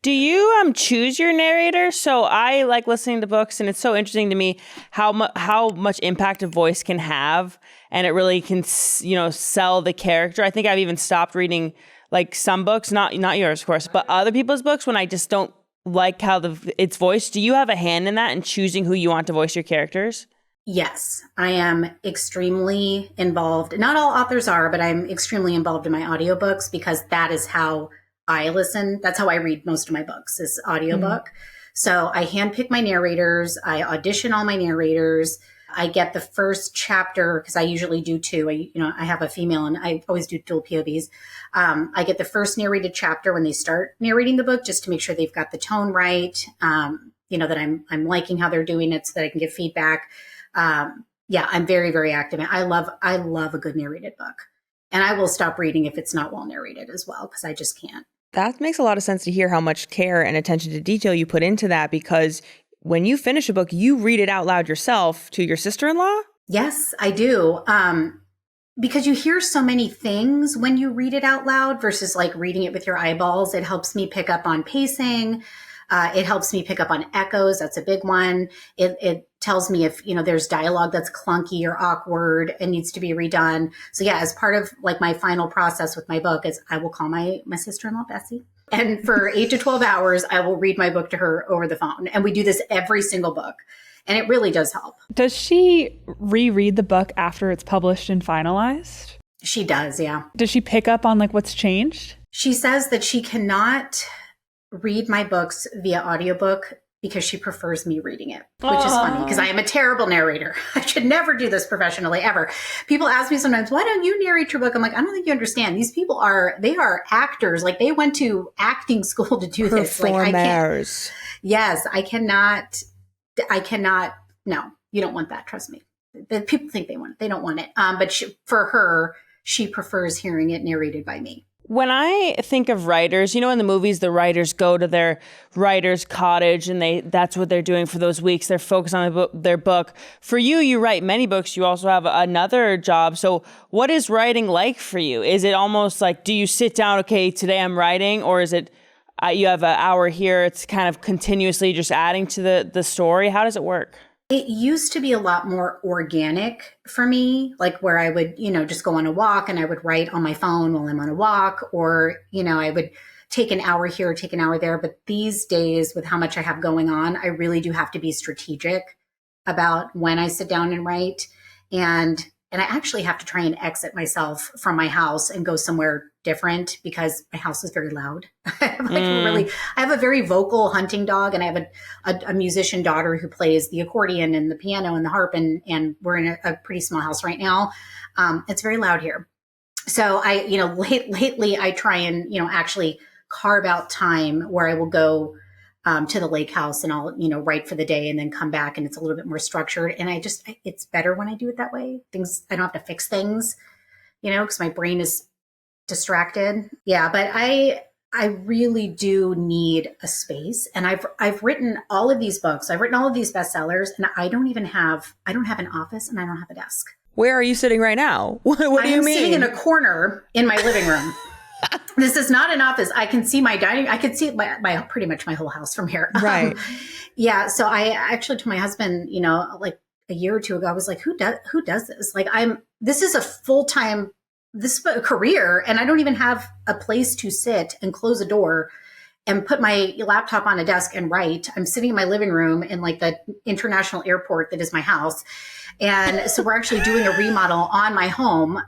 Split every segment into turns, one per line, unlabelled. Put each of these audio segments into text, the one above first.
Do you choose your narrator? So I like listening to books, and it's so interesting to me how much impact a voice can have, and it really can sell the character. I think I've even stopped reading like some books, not yours, of course, but other people's books when I just don't like how it's voiced. Do you have a hand in that in choosing who you want to voice your characters?
Yes, I am extremely involved. Not all authors are, but I'm extremely involved in my audiobooks because that is how I listen. That's how I read most of my books is audiobook. So I handpick my narrators. I audition all my narrators. I get the first chapter because I usually do two. I have a female and I always do dual POVs. I get the first narrated chapter when they start narrating the book just to make sure they've got the tone right. That I'm liking how they're doing it so that I can give feedback. I'm very, very active. I love a good narrated book. And I will stop reading if it's not well narrated as well, because I just can't.
That makes a lot of sense to hear how much care and attention to detail you put into that, because when you finish a book, you read it out loud yourself to your sister-in-law?
Yes, I do. Because you hear so many things when you read it out loud versus like reading it with your eyeballs. It helps me pick up on pacing. It helps me pick up on echoes. That's a big one. It tells me if, there's dialogue that's clunky or awkward and needs to be redone. So yeah, as part of like my final process with my book is I will call my sister-in-law, Bessie. And for 8 to 12 hours, I will read my book to her over the phone. And we do this every single book. And it really does help.
Does she reread the book after it's published and finalized?
She does, yeah.
Does she pick up on like what's changed?
She says that she cannot read my books via audiobook because she prefers me reading it, which is funny because I am a terrible narrator. I should never do this professionally ever. People ask me sometimes, why don't you narrate your book? I'm like, I don't think you understand. These people are actors. Like they went to acting school to do this. Like I can't. Yes, I cannot. No, you don't want that. Trust me. The people think they want it. They don't want it. But for her, she prefers hearing it narrated by me.
When I think of writers, in the movies, the writers go to their writer's cottage and that's what they're doing for those weeks. They're focused on their book. For you, you write many books. You also have another job. So what is writing like for you? Is it almost like, do you sit down, okay, today I'm writing, or is it you have an hour here, it's kind of continuously just adding to the story? How does it work?
It used to be a lot more organic for me, like where I would, just go on a walk and I would write on my phone while I'm on a walk, or, I would take an hour here, take an hour there. But these days, with how much I have going on, I really do have to be strategic about when I sit down and write. And I actually have to try and exit myself from my house and go somewhere different because my house is very loud. I have a very vocal hunting dog, and I have a musician daughter who plays the accordion and the piano and the harp, and we're in a pretty small house right now. It's very loud here. So lately I try and, actually carve out time where I will go to the lake house and I'll, write for the day and then come back, and it's a little bit more structured. And it's better when I do it that way. I don't have to fix things, because my brain is distracted. Yeah. But I really do need a space. And I've written all of these books. I've written all of these bestsellers, and I don't have an office and I don't have a desk.
Where are you sitting right now? What do you mean?
I'm sitting in a corner in my living room. This is not an office. I can see my dining. I can see my pretty much my whole house from here.
Right.
Yeah. So I actually told my husband, like a year or two ago, I was like, who does this? Like this is a full-time, this is a career, and I don't even have a place to sit and close a door and put my laptop on a desk and write. I'm sitting in my living room in like the international airport that is my house. And so we're actually doing a remodel on my home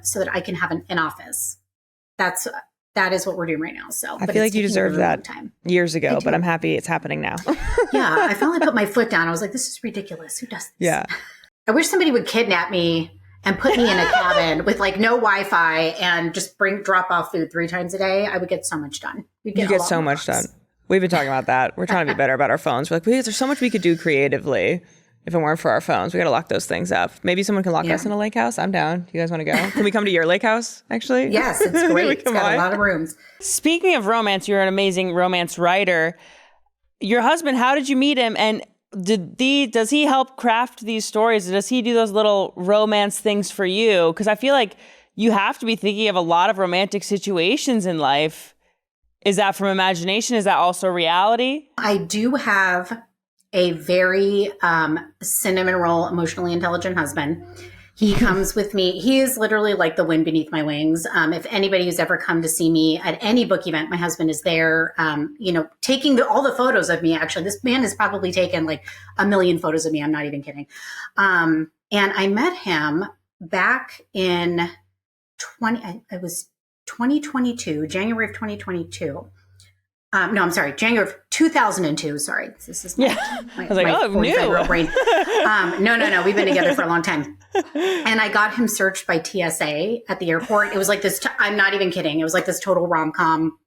so that I can have an office. That is what we're doing right now. So
I feel like you deserved that years ago, but I'm happy it's happening now.
Yeah. I finally put my foot down. I was like, this is ridiculous. Who does this?
Yeah.
I wish somebody would kidnap me and put me in a cabin with like no Wi-Fi and just drop off food 3 times a day. I would get so much done.
You get so much done. We've been talking about that. We're trying to be better about our phones. We're like, there's so much we could do creatively. If it weren't for our phones, we got to lock those things up. Maybe someone can lock us in a lake house. I'm down. You guys want to go? Can we come to your lake house, actually?
Yes, it's great. It's got a lot of rooms.
Speaking of romance, you're an amazing romance writer. Your husband, how did you meet him? And does he help craft these stories? Does he do those little romance things for you? Because I feel like you have to be thinking of a lot of romantic situations in life. Is that from imagination? Is that also reality?
I do have a very cinnamon roll, emotionally intelligent husband. He comes with me. He is literally like the wind beneath my wings. If anybody who's ever come to see me at any book event, my husband is there, taking all the photos of me. Actually, this man has probably taken like 1 million photos of me. I'm not even kidding. And I met him back in 2022, January of 2022. No, I'm sorry, January of 2002. Sorry, this is my 45-year-old brain. No, we've been together for a long time. And I got him searched by TSA at the airport. It was like this. I'm not even kidding. It was like this total rom-com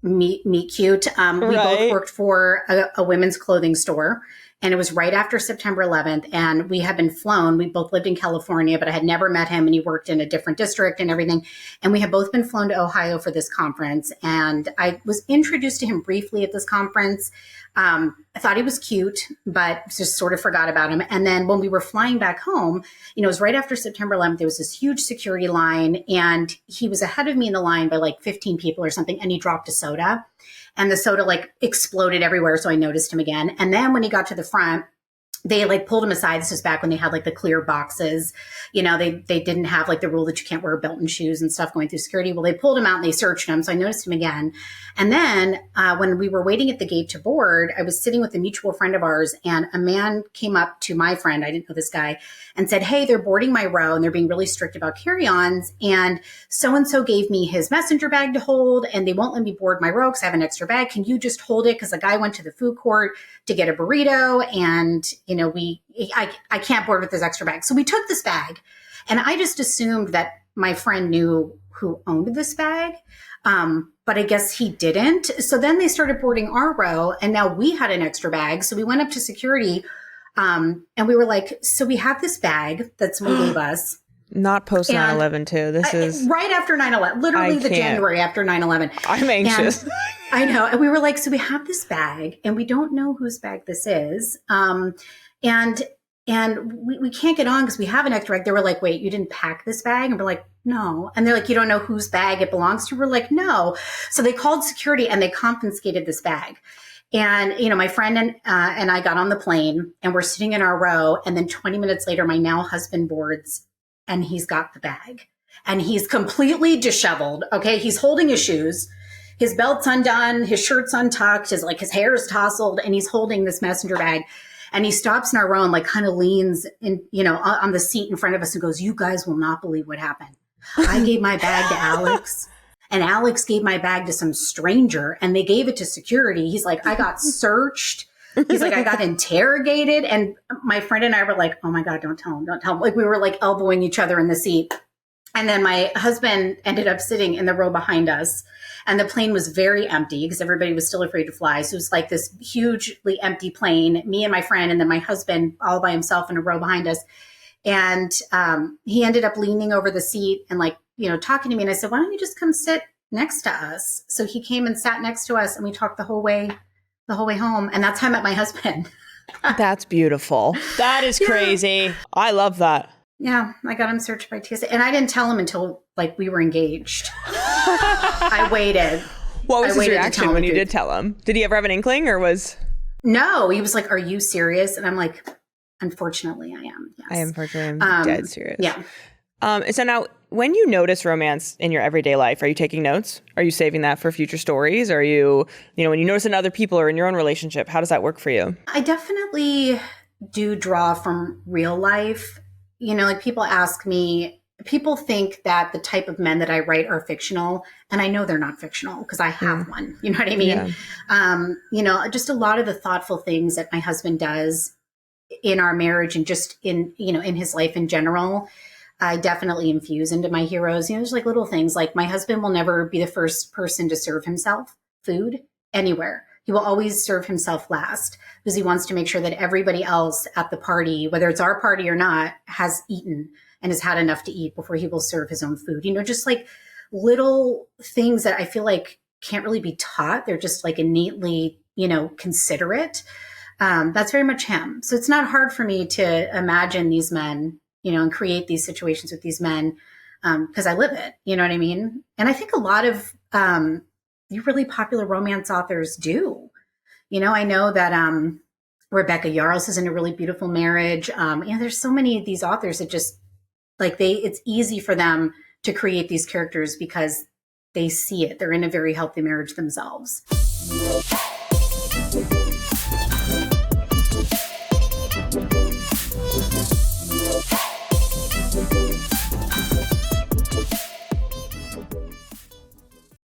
meet cute. We both worked for a women's clothing store. And it was right after September 11th. And we had been flown. We both lived in California, but I had never met him. And he worked in a different district and everything. And we had both been flown to Ohio for this conference. And I was introduced to him briefly at this conference. I thought he was cute, but just sort of forgot about him. And then when we were flying back home, it was right after September 11th, there was this huge security line. And he was ahead of me in the line by like 15 people or something. And he dropped a soda. And the soda like exploded everywhere. So I noticed him again. And then when he got to the front, they like pulled him aside. This was back when they had like the clear boxes. They didn't have like the rule that you can't wear a belt and shoes and stuff going through security. Well, they pulled him out and they searched him. So I noticed him again. And then when we were waiting at the gate to board, I was sitting with a mutual friend of ours, and a man came up to my friend, I didn't know this guy, and said, "Hey, they're boarding my row and they're being really strict about carry-ons. And so-and-so gave me his messenger bag to hold, and they won't let me board my row because I have an extra bag. Can you just hold it? Because the guy went to the food court to get a burrito, and I can't board with this extra bag." So we took this bag, and I just assumed that my friend knew who owned this bag. But I guess he didn't. So then they started boarding our row, and now we had an extra bag. So we went up to security, and we were like, "So we have this bag that someone gave us."
Not post 9/11 too. This is
right after 9/11, literally the January after 9/11.
I'm anxious.
And I know. And we were like, "So we have this bag, and we don't know whose bag this is. And we can't get on because we have an extra bag." They were like, "Wait, you didn't pack this bag?" And we're like, "No." And they're like, "You don't know whose bag it belongs to?" We're like, "No." So they called security and they confiscated this bag. And, my friend and I got on the plane, and we're sitting in our row. And then 20 minutes later, my now husband boards, and he's got the bag, and he's completely disheveled. Okay. He's holding his shoes. His belt's undone. His shirt's untucked. His hair is tousled, and he's holding this messenger bag. And he stops in our row and like kind of leans in, on the seat in front of us and goes, "You guys will not believe what happened. I gave my bag to Alex, and Alex gave my bag to some stranger, and they gave it to security." He's like, "I got searched." He's like, "I got interrogated." And my friend and I were like, "Oh my God, don't tell him, don't tell him." Like we were like elbowing each other in the seat. And then my husband ended up sitting in the row behind us. And the plane was very empty because everybody was still afraid to fly. So it was like this hugely empty plane, me and my friend, and then my husband all by himself in a row behind us. And he ended up leaning over the seat and talking to me. And I said, "Why don't you just come sit next to us?" So he came and sat next to us, and we talked the whole way home. And that's how I met my husband.
That's beautiful. That is crazy. I love that.
Yeah, I got him searched by TSA. And I didn't tell him until we were engaged. I waited.
What was his reaction when you did tell him? Did he ever have an inkling, or was?
No, he was like, "Are you serious?" And I'm like, "Unfortunately, I am." Yes.
I unfortunately am dead serious.
Yeah.
So now, when you notice romance in your everyday life, are you taking notes? Are you saving that for future stories? Or are you, when you notice in other people or in your own relationship, how does that work for you?
I definitely do draw from real life. People ask me, people think that the type of men that I write are fictional, and I know they're not fictional because I have one. You know what I mean? Yeah. Just a lot of the thoughtful things that my husband does in our marriage and just in his life in general, I definitely infuse into my heroes. There's like little things like my husband will never be the first person to serve himself food anywhere. He will always serve himself last because he wants to make sure that everybody else at the party, whether it's our party or not, has eaten and has had enough to eat before he will serve his own food. Just like little things that I feel like can't really be taught. They're just like innately, considerate. That's very much him. So it's not hard for me to imagine these men, and create these situations with these men because I live it. You know what I mean? And I think a lot of really popular romance authors do. I know that Rebecca Yarros is in a really beautiful marriage. There's so many of these authors that just it's easy for them to create these characters because they see it. They're in a very healthy marriage themselves.